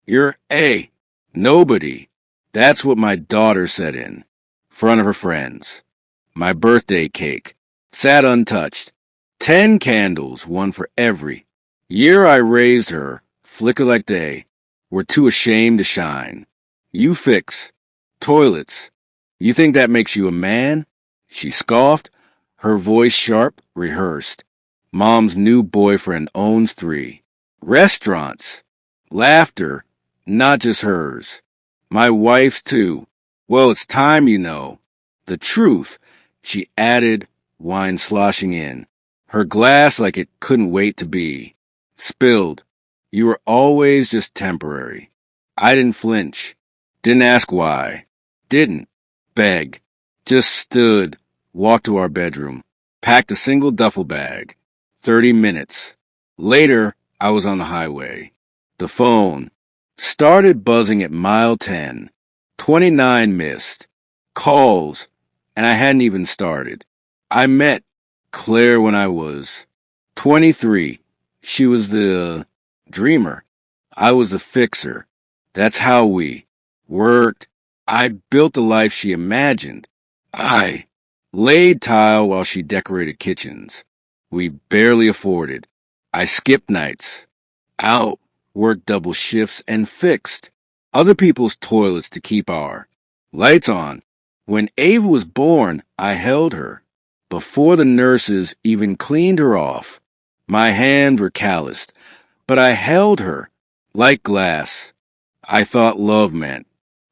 You're A. Nobody. That's what my daughter said in front of her friends. My birthday cake sat untouched. 10 candles, one for every year I raised her, flicker like they were too ashamed to shine. You fix toilets. You think that makes you a man? She scoffed, her voice sharp, rehearsed. Mom's new boyfriend owns 3 restaurants. Laughter, not just hers. My wife's too. Well, it's time you know. The truth, she added, wine sloshing in. Her glass like it couldn't wait to be. Spilled. You were always just temporary. I didn't flinch. Didn't ask why. Didn't beg. Just stood, walked to our bedroom, packed a single duffel bag. 30 minutes. Later, I was on the highway. The phone started buzzing at mile 10. 29 missed. Calls, and I hadn't even started. I met Claire when I was 23. She was the dreamer. I was the fixer. That's how we worked. I built the life she imagined. I laid tile while she decorated kitchens. We barely afforded. I skipped nights. Out, worked double shifts, and fixed other people's toilets to keep our lights on. When Ava was born, I held her. Before the nurses even cleaned her off, my hands were calloused, but I held her like glass. I thought love meant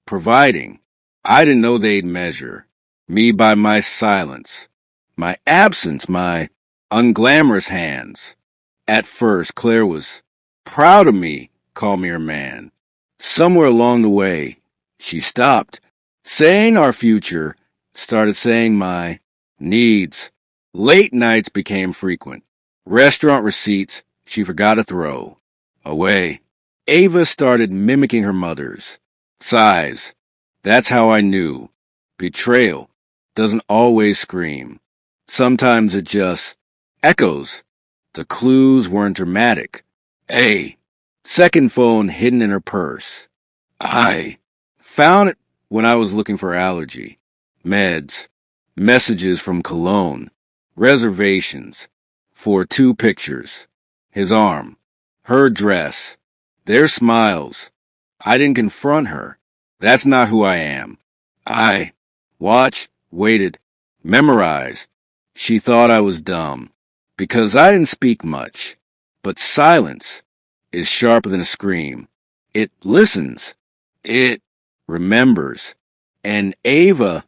providing. I didn't know they'd measure me by my silence, my absence, my unglamorous hands. At first, Claire was proud of me, called me her man. Somewhere along the way, she stopped saying our future, started saying my needs. Late nights became frequent. Restaurant receipts she forgot to throw away. Ava started mimicking her mother's sighs. That's how I knew. Betrayal doesn't always scream. Sometimes it just echoes. The clues weren't dramatic. A second phone hidden in her purse. I found it when I was looking for allergy meds, messages from Cologne, reservations for 2 pictures. His arm, her dress, their smiles. I didn't confront her. That's not who I am. I watched, waited, memorized. She thought I was dumb because I didn't speak much. But silence is sharper than a scream. It listens. It remembers. And Ava,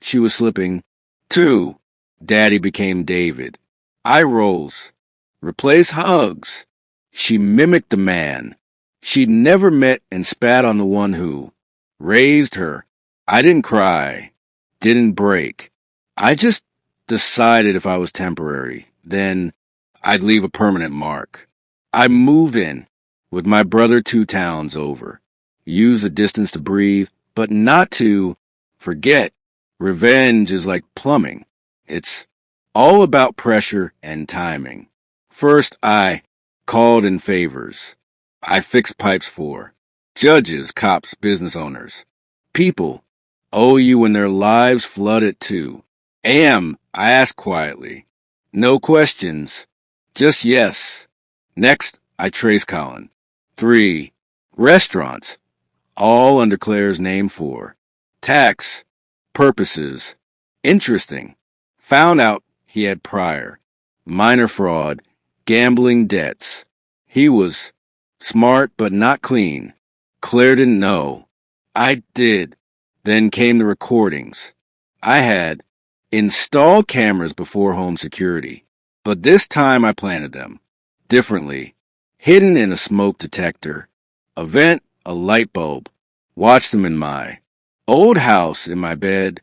she was slipping, too. Daddy became David. Eye rolls. Replace hugs. She mimicked the man she'd never met and spat on the one who raised her. I didn't cry. Didn't break. I just decided if I was temporary, then I'd leave a permanent mark. I move in with my brother 2 towns over. Use the distance to breathe, but not to forget. Revenge is like plumbing. It's all about pressure and timing. First, I called in favors. I fixed pipes for judges, cops, business owners. People owe you when their lives flooded too. I asked quietly. No questions, just yes. Next, I trace Colin. 3 restaurants, all under Claire's name for tax purposes. Interesting. Found out he had prior minor fraud, gambling debts. He was smart but not clean. Claire didn't know. I did. Then came the recordings. I had installed cameras before home security, but this time I planted them differently. Hidden in a smoke detector, a vent, a light bulb. Watched them in my old house in my bed.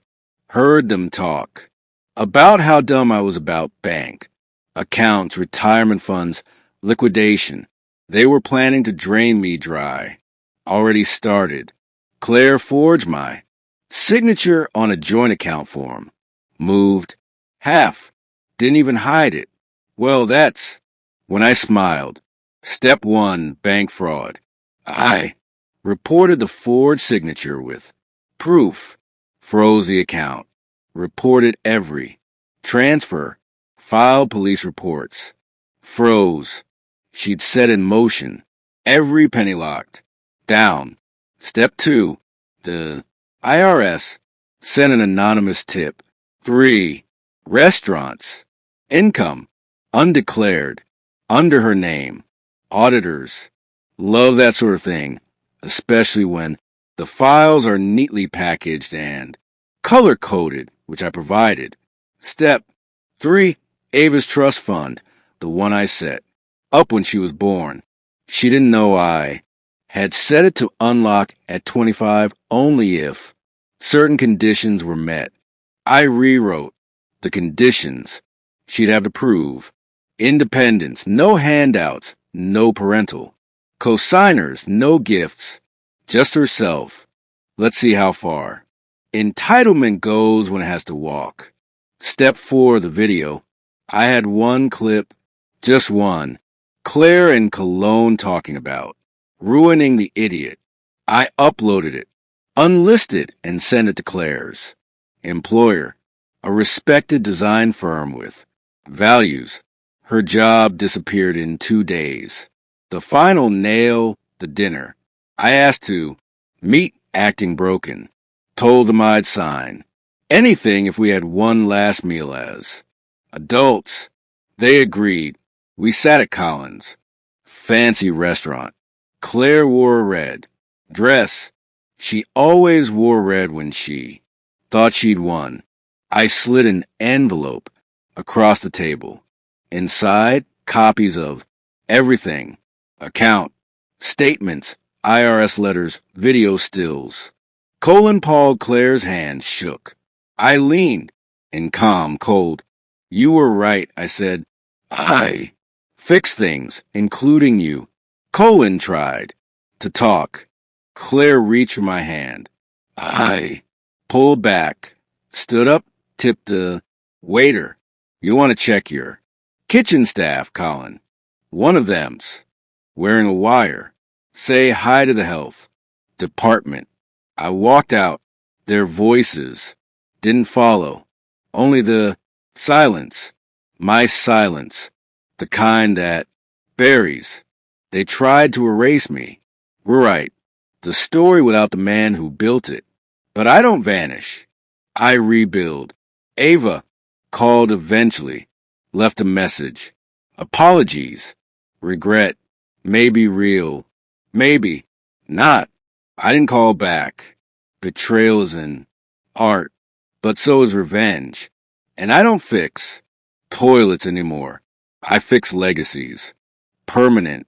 Heard them talk about how dumb I was about bank, accounts, retirement funds, liquidation. They were planning to drain me dry. Already started. Claire forged my signature on a joint account form. Moved half. Didn't even hide it. Well, that's when I smiled. Step 1, bank fraud. I Reported the forged signature with proof. Froze the account. Reported every transfer. Filed police reports. Froze. She'd set in motion. Every penny locked. Down. Step 2. The IRS sent an anonymous tip. 3. Restaurants. Income. Undeclared. Under her name. Auditors. Love that sort of thing, especially when the files are neatly packaged and color-coded, which I provided. Step 3. Ava's trust fund, the one I set, up when she was born. She didn't know I had set it to unlock at 25 only if certain conditions were met. I rewrote the conditions she'd have to prove. Independence, no handouts, no parental. Cosigners, no gifts, just herself. Let's see how far. Entitlement goes when it has to walk. Step 4, the video. I had one clip, just one. Claire and Cologne talking about ruining the idiot. I uploaded it, unlisted, and sent it to Claire's employer, a respected design firm with values. Her job disappeared in 2 days. The final nail, the dinner. I asked to meet acting broken. Told them I'd sign anything if we had one last meal as adults. They agreed. We sat at Collins. Fancy restaurant. Claire wore red. Dress. She always wore red when she thought she'd won. I slid an envelope across the table. Inside, copies of everything. Account, statements, IRS letters, video stills. Colin Paul Claire's hand shook. I leaned in calm, cold. You were right, I said. I fix things, including you. Colin tried to talk. Claire reached for my hand. I pulled back, stood up, tipped the waiter. You want to check your kitchen staff, Colin. One of them's wearing a wire. Say hi to the health department. I walked out. Their voices didn't follow. Only the silence. My silence. The kind that buries. They tried to erase me. We're right. The story without the man who built it. But I don't vanish. I rebuild. Ava called eventually. Left a message. Apologies. Regret. Maybe real. Maybe not. I didn't call back. Betrayal is an art, but so is revenge. And I don't fix toilets anymore. I fix legacies. Permanent.